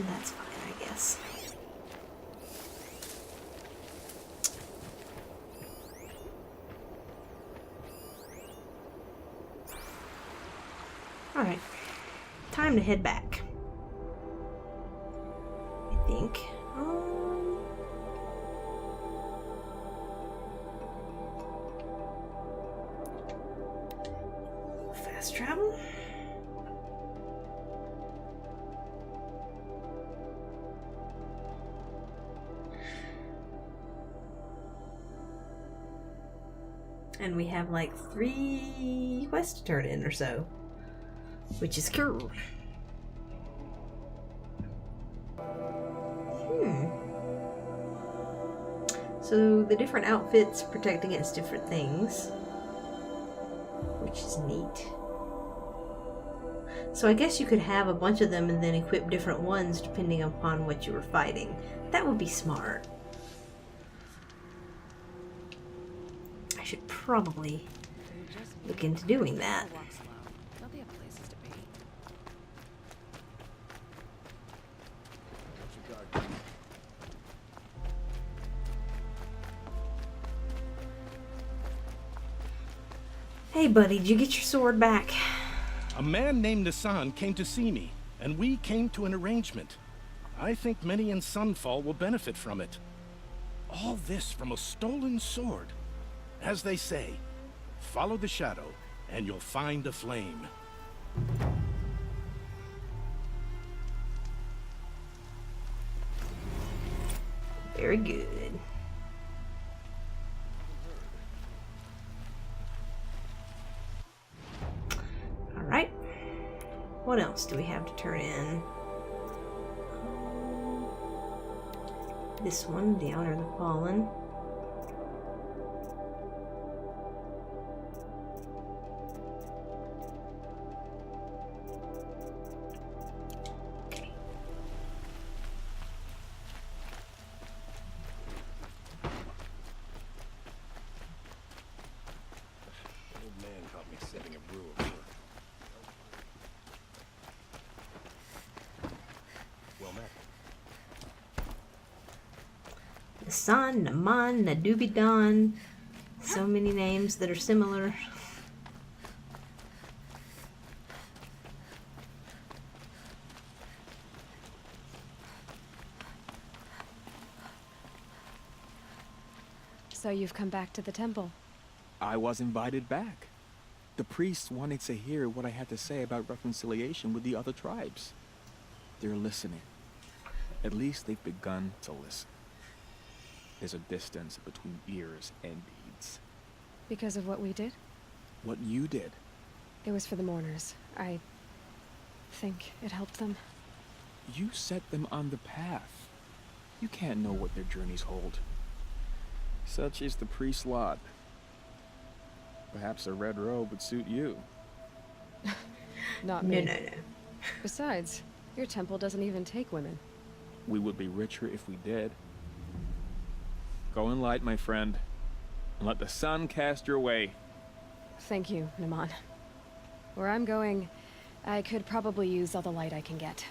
that's fine, I guess. Alright. Time to head back. I think. Fast travel? And we have like 3 quests to turn in or so, which is cool. So the different outfits protect against different things, which is neat. So I guess you could have a bunch of them and then equip different ones depending upon what you were fighting. That would be smart. I should probably look into doing that. Hey buddy, did you get your sword back? A man named Nissan came to see me, and we came to an arrangement. I think many in Sunfall will benefit from it. All this from a stolen sword. As they say, follow the shadow, and you'll find a flame. Very good. Alright. What else do we have to turn in? This one, the Honor of the Fallen. Nasan, Naman, Nadubidan. So many names that are similar. So you've come back to the temple? I was invited back. The priests wanted to hear what I had to say about reconciliation with the other tribes. They're listening. At least they've begun to listen. There's a distance between ears and deeds. Because of what we did? What you did. It was for the mourners. I think it helped them. You set them on the path. You can't know what their journeys hold. Such is the priest's lot. Perhaps a red robe would suit you. Not me. No. Besides, your temple doesn't even take women. We would be richer if we did. Go in light, my friend, and let the sun cast your way. Thank you, Naman. Where I'm going, I could probably use all the light I can get.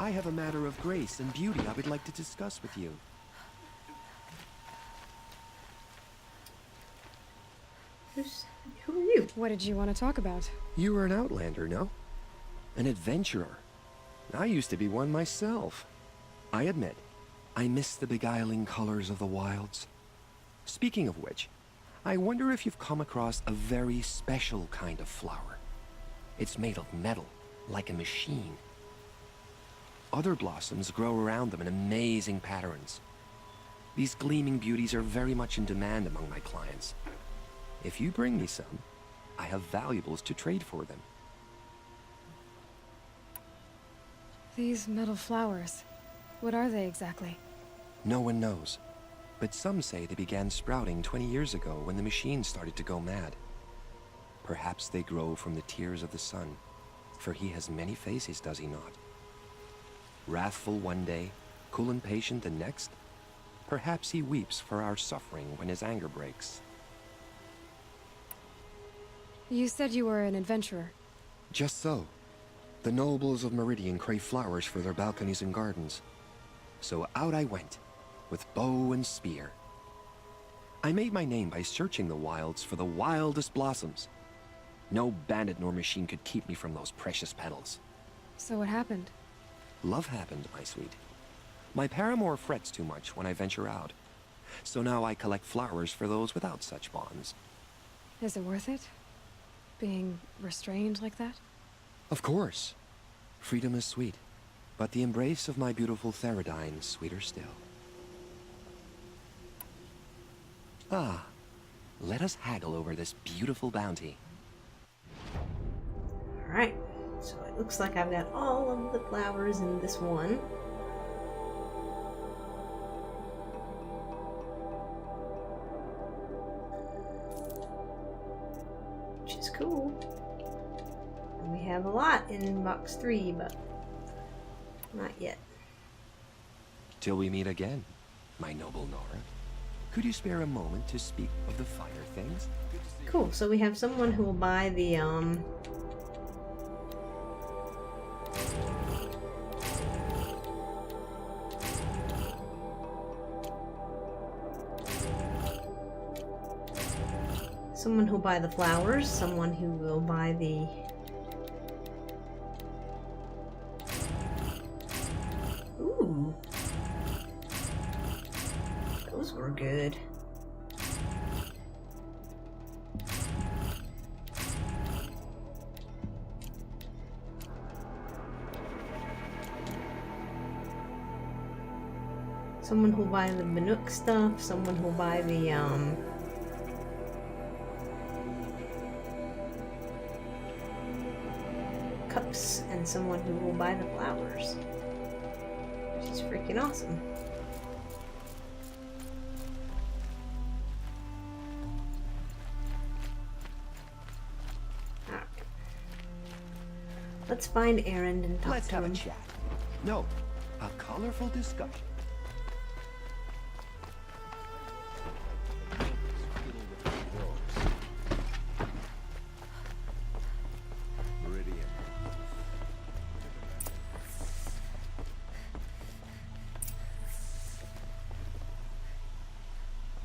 I have a matter of grace and beauty I would like to discuss with you. Who are you? What did you want to talk about? You are an outlander, no? An adventurer. I used to be one myself. I admit, I miss the beguiling colors of the wilds. Speaking of which, I wonder if you've come across a very special kind of flower. It's made of metal, like a machine. Other blossoms grow around them in amazing patterns. These gleaming beauties are very much in demand among my clients. If you bring me some, I have valuables to trade for them. These metal flowers. What are they exactly? No one knows. But some say they began sprouting 20 years ago when the machine started to go mad. Perhaps they grow from the tears of the sun, for he has many faces, does he not? Wrathful one day, cool and patient the next. Perhaps he weeps for our suffering when his anger breaks. You said you were an adventurer. Just so. The nobles of Meridian crave flowers for their balconies and gardens. So out I went, with bow and spear. I made my name by searching the wilds for the wildest blossoms. No bandit nor machine could keep me from those precious petals. So what happened? Love happened, my sweet. My paramour frets too much when I venture out. So now I collect flowers for those without such bonds. Is it worth it? Being restrained like that? Of course. Freedom is sweet, but the embrace of my beautiful Theridine sweeter still. Ah, let us haggle over this beautiful bounty. Alright, so it looks like I've got all of the flowers in this one. Which is cool. And we have a lot in box 3, but not yet. Till we meet again, my noble Nora. Could you spare a moment to speak of the fire things? Cool, so we have someone who will buy the, someone who'll buy the flowers, someone who will buy the ooh. Those were good. Someone who'll buy the Minook stuff, someone who'll buy the cups, and someone who will buy the flowers. Which is freaking awesome. Alright. Let's find Erend and talk Let's to have him. a chat. No, a colorful discussion.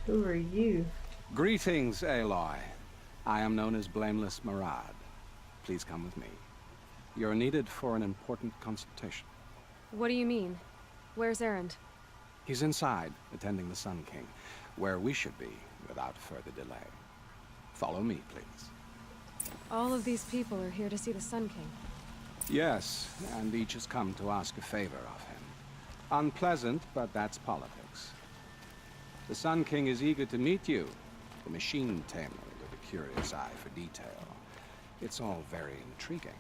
Who are you? Greetings, Aloy. I am known as Blameless Marad. Please come with me. You're needed for an important consultation. What do you mean? Where's Erend? He's inside, attending the Sun King, where we should be without further delay. Follow me, please. All of these people are here to see the Sun King. Yes, and each has come to ask a favor of him. Unpleasant, but that's politics. The Sun King is eager to meet you, the machine tamer with a curious eye for detail. It's all very intriguing.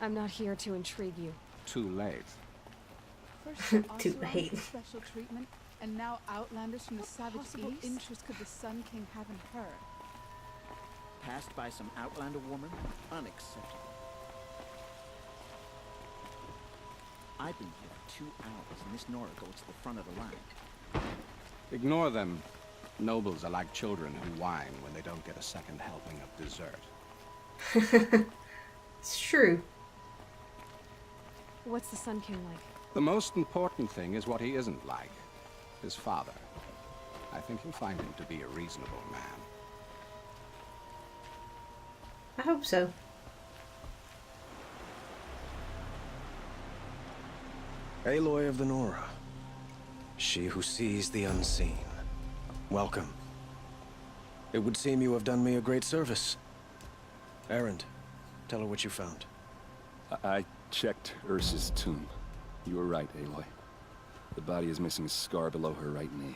I'm not here to intrigue you. Too late. First Too Ocelot late. for special treatment, and now outlanders from the savage east. Interest could the Sun King have in her? Passed by some outlander woman? Unacceptable. I've been here for 2 hours, and Miss Nora goes to the front of the line. Ignore them. Nobles are like children who whine when they don't get a second helping of dessert. It's true. What's the Sun King like? The most important thing is what he isn't like. His father. I think you'll find him to be a reasonable man. I hope so. Aloy of the Nora. She who sees the unseen. Welcome. It would seem you have done me a great service. Erend, tell her what you found. I checked Ursa's tomb. You were right, Aloy. The body is missing a scar below her right knee.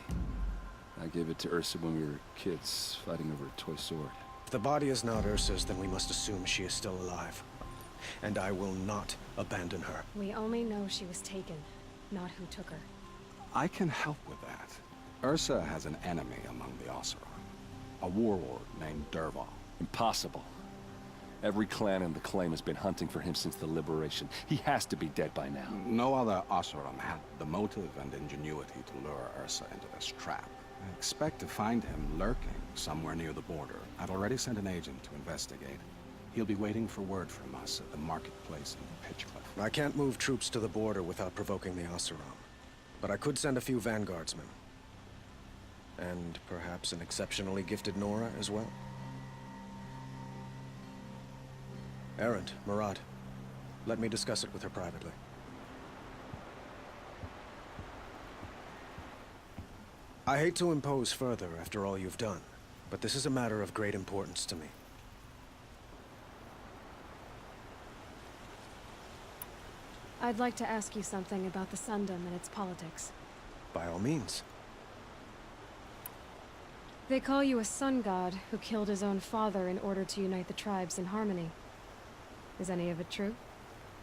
I gave it to Ursa when we were kids, fighting over a toy sword. If the body is not Ursa's, then we must assume she is still alive. And I will not abandon her. We only know she was taken. not who took her. I can help with that. Ursa has an enemy among the Oseram. A warlord named Dervahl. Impossible. Every clan in the claim has been hunting for him since the liberation. He has to be dead by now. No other Oseram had the motive and ingenuity to lure Ursa into this trap. I expect to find him lurking somewhere near the border. I've already sent an agent to investigate. He'll be waiting for word from us at the marketplace in Pitchcliff. I can't move troops to the border without provoking the Oseram. But I could send a few vanguardsmen. And perhaps an exceptionally gifted Nora as well. Erend, Murad, let me discuss it with her privately. I hate to impose further after all you've done, but this is a matter of great importance to me. I'd like to ask you something about the Sundom and its politics. By all means. They call you a sun god who killed his own father in order to unite the tribes in harmony. Is any of it true?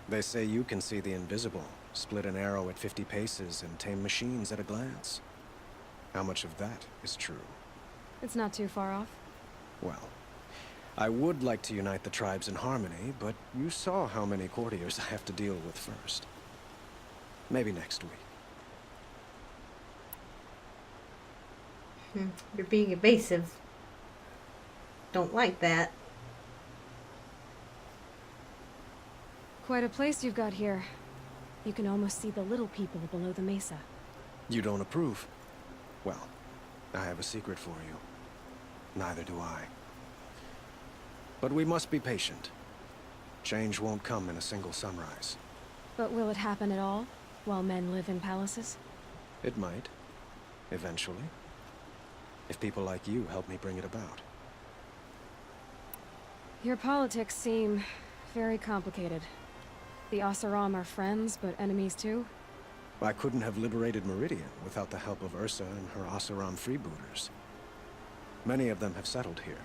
They say you can see the invisible, split an arrow at 50 paces, and tame machines at a glance. How much of that is true? It's not too far off. Well, I would like to unite the tribes in harmony, but you saw how many courtiers I have to deal with first. Maybe next week. You're being evasive. Don't like that. Quite a place you've got here. You can almost see the little people below the mesa. You don't approve? Well, I have a secret for you. Neither do I. But we must be patient. Change won't come in a single sunrise. But will it happen at all, while men live in palaces? It might. Eventually. If people like you help me bring it about. Your politics seem very complicated. The Oseram are friends, but enemies too? I couldn't have liberated Meridian without the help of Ursa and her Oseram freebooters. Many of them have settled here.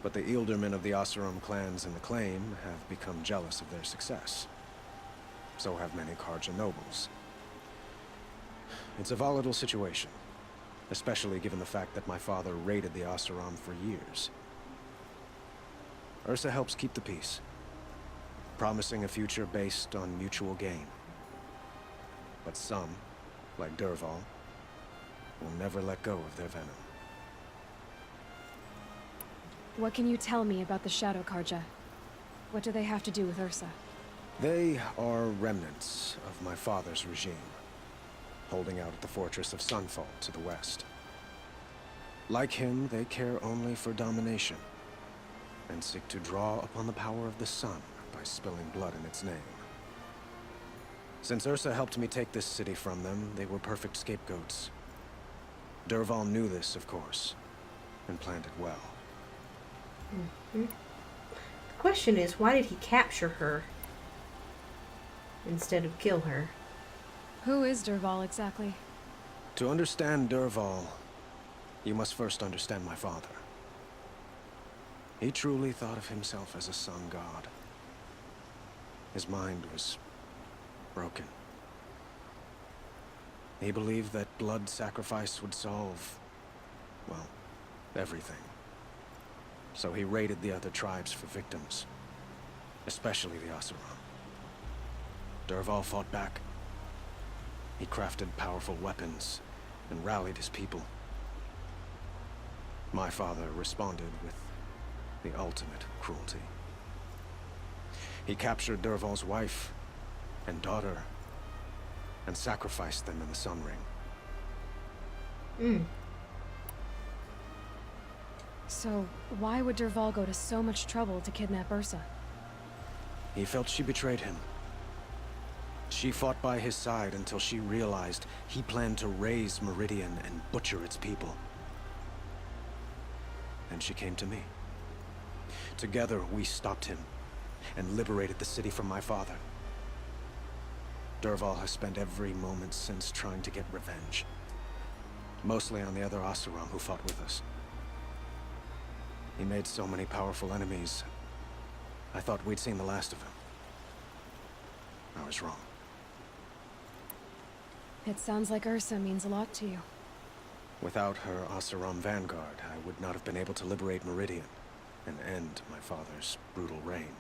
But the ealdormen of the Oseram clans in the claim have become jealous of their success. So have many Karja nobles. It's a volatile situation, especially given the fact that my father raided the Oseram for years. Ursa helps keep the peace, promising a future based on mutual gain. But some, like Dervahl, will never let go of their venom. What can you tell me about the Shadow Karja? What do they have to do with Ursa? They are remnants of my father's regime, holding out at the fortress of Sunfall to the west. Like him, they care only for domination, and seek to draw upon the power of the sun by spilling blood in its name. Since Ursa helped me take this city from them, they were perfect scapegoats. Dervahl knew this, of course, and planned it well. The question is, why did he capture her instead of kill her? Who is Dervahl exactly? To understand Dervahl, you must first understand my father. He truly thought of himself as a sun god. His mind was broken. He believed that blood sacrifice would solve, well, everything. So he raided the other tribes for victims, especially the Oseram. Dervahl fought back. He crafted powerful weapons and rallied his people. My father responded with the ultimate cruelty. He captured Dervahl's wife and daughter and sacrificed them in the Sun Ring. So, why would Dervahl go to so much trouble to kidnap Ursa? He felt she betrayed him. She fought by his side until she realized he planned to raise Meridian and butcher its people. And she came to me. Together, we stopped him and liberated the city from my father. Dervahl has spent every moment since trying to get revenge. Mostly on the other Oseram who fought with us. He made so many powerful enemies, I thought we'd seen the last of him. I was wrong. It sounds like Ursa means a lot to you. Without her Oseram vanguard, I would not have been able to liberate Meridian and end my father's brutal reign.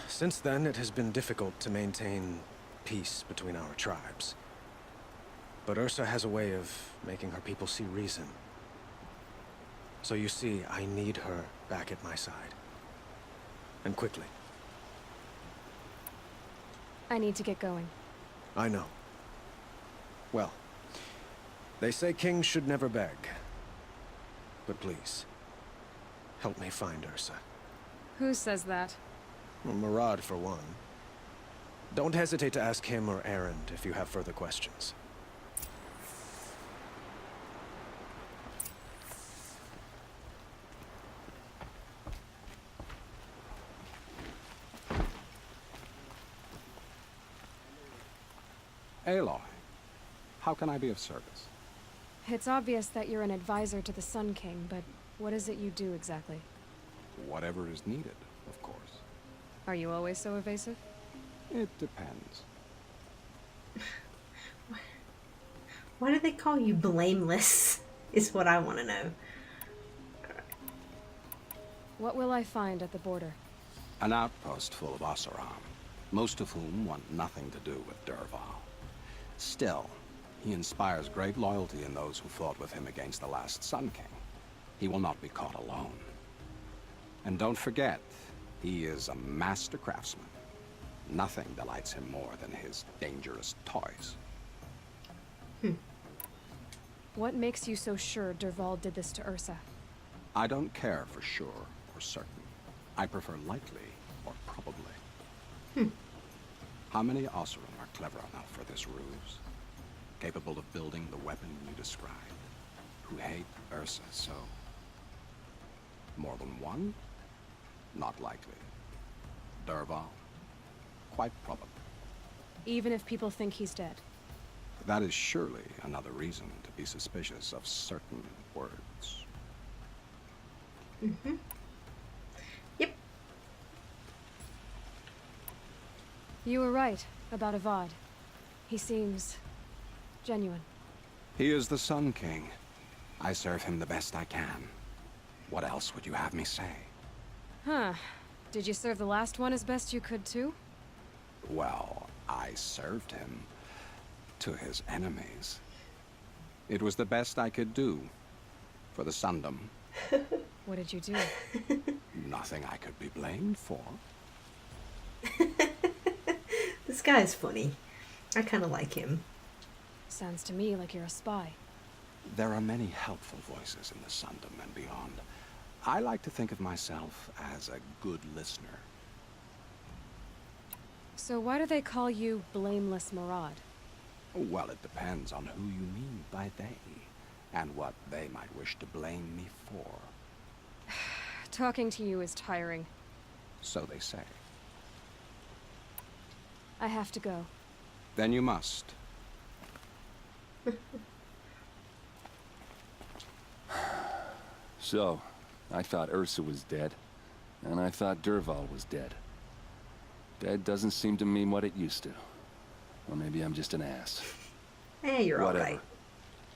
Since then, it has been difficult to maintain peace between our tribes. But Ursa has a way of making her people see reason. So you see, I need her back at my side. And quickly. I need to get going. I know. Well, they say kings should never beg. But please, help me find Ursa. Who says that? Well, Murad, for one. Don't hesitate to ask him or Erend if you have further questions. Aloy, how can I be of service? It's obvious that you're an advisor to the Sun King, but what is it you do exactly? Whatever is needed, of course. Are you always so evasive? It depends. Why do they call you blameless? Is what I want to know. What will I find at the border? An outpost full of Oseram, most of whom want nothing to do with Dervahl. Still, he inspires great loyalty in those who fought with him against the last Sun King. He will not be caught alone. And don't forget, he is a master craftsman. Nothing delights him more than his dangerous toys. What makes you so sure Dervahl did this to Ursa? I don't care for sure or certain. I prefer likely or probably. How many Oseram are clever enough for this ruse? Capable of building the weapon you described? Who hate Ursa so? More than one? Not likely. Dervahl? Quite probable. Even if people think he's dead? That is surely another reason to be suspicious of certain words. Yep. You were right about Avad. He seems genuine. He is the Sun King. I serve him the best I can. What else would you have me say? Huh. Did you serve the last one as best you could too? Well, I served him to his enemies. It was the best I could do for the Sundom. What did you do? Nothing I could be blamed for. This guy's funny. I kind of like him. Sounds to me like you're a spy. There are many helpful voices in the Sundom and beyond. I like to think of myself as a good listener. So why do they call you Blameless Murad? Well, it depends on who you mean by they, and what they might wish to blame me for. Talking to you is tiring. So they say. I have to go. Then you must. So, I thought Ursa was dead, and I thought Dervahl was dead. Dead doesn't seem to mean what it used to. Or maybe I'm just an ass. Hey, you're Whatever. alright.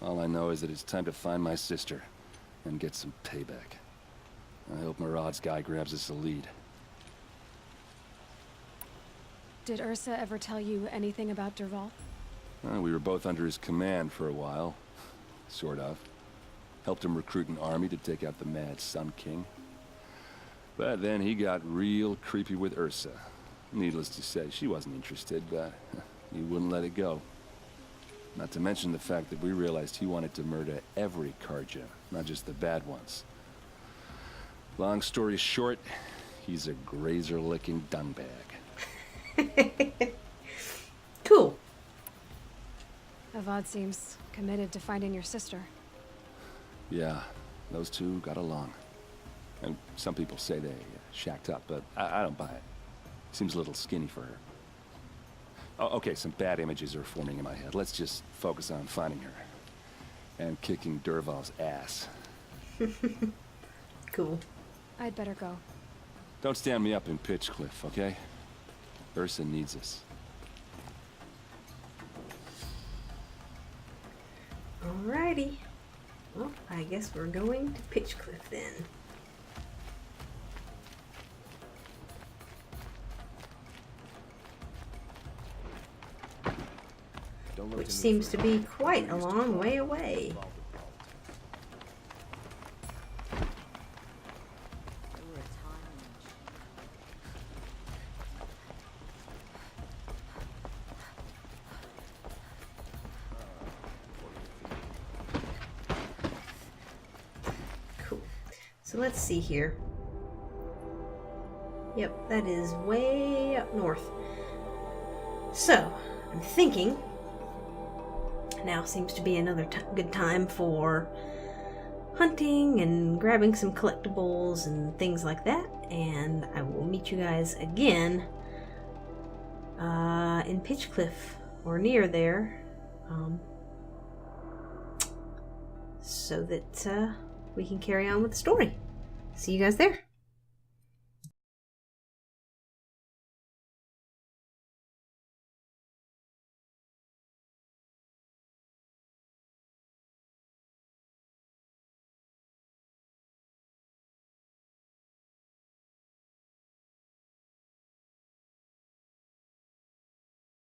All I know is that it's time to find my sister and get some payback. I hope Murad's guy grabs us a lead. Did Ursa ever tell you anything about Dervahl? We were both under his command for a while. Sort of. Helped him recruit an army to take out the mad Sun King. But then he got real creepy with Ursa. Needless to say, she wasn't interested, but he wouldn't let it go. Not to mention the fact that we realized he wanted to murder every Karja, not just the bad ones. Long story short, he's a grazer-licking dungbag. Cool. Avad seems committed to finding your sister. Yeah, those two got along. And some people say they shacked up, but I don't buy it. Seems a little skinny for her. Oh, okay, some bad images are forming in my head. Let's just focus on finding her. And kicking Dervahl's ass. Cool. I'd better go. Don't stand me up in Pitchcliff, okay? Ursa needs us. Alrighty. Well, I guess we're going to Pitchcliff then. Which seems to be quite a long way away. Cool. So let's see here. Yep, that is way up north. So, I'm thinking now seems to be another good time for hunting and grabbing some collectibles and things like that, and I will meet you guys again in Pitchcliff or near there, so that we can carry on with the story. See you guys there.